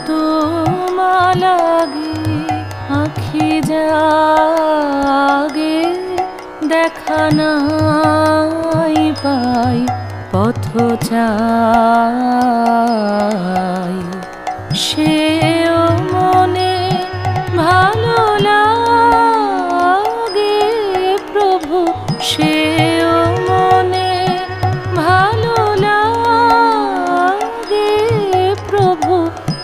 তোমা লাগি আখি জাগে, দেখা নাই পাই পথ চাই। সেও মনে ভালো লাগে প্রভু, সেও মনে ভালো লাগে প্রভু,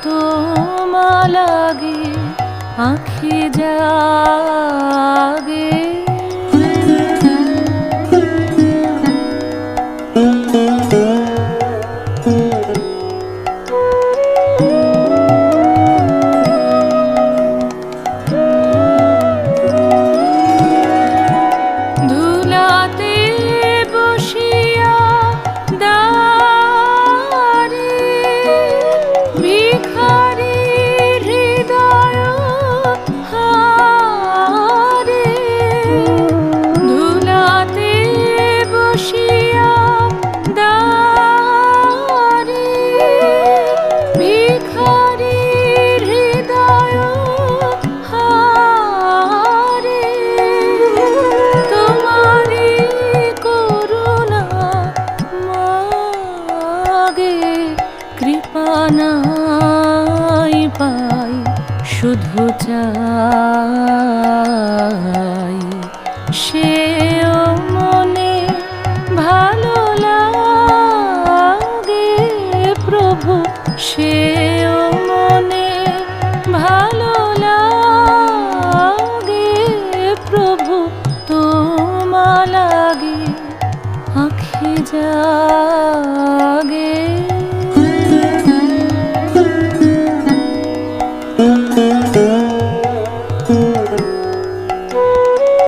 তোমা লাগি আখি জাগে। ধুলাতে বসিয়া দাঁড়ি ভিখারি হৃদয় হারে, ধুলাতে বসিয়া দাঁড়ি ভিখারি হৃদয় হারে, তোমারি করুণা মাগে, কৃপা নাই পাই শুধু চাই। সেও মনে ভালো লাগে প্রভু, সেও মনে ভালো লাগে প্রভু, তোমা লাগি আখি জাগে।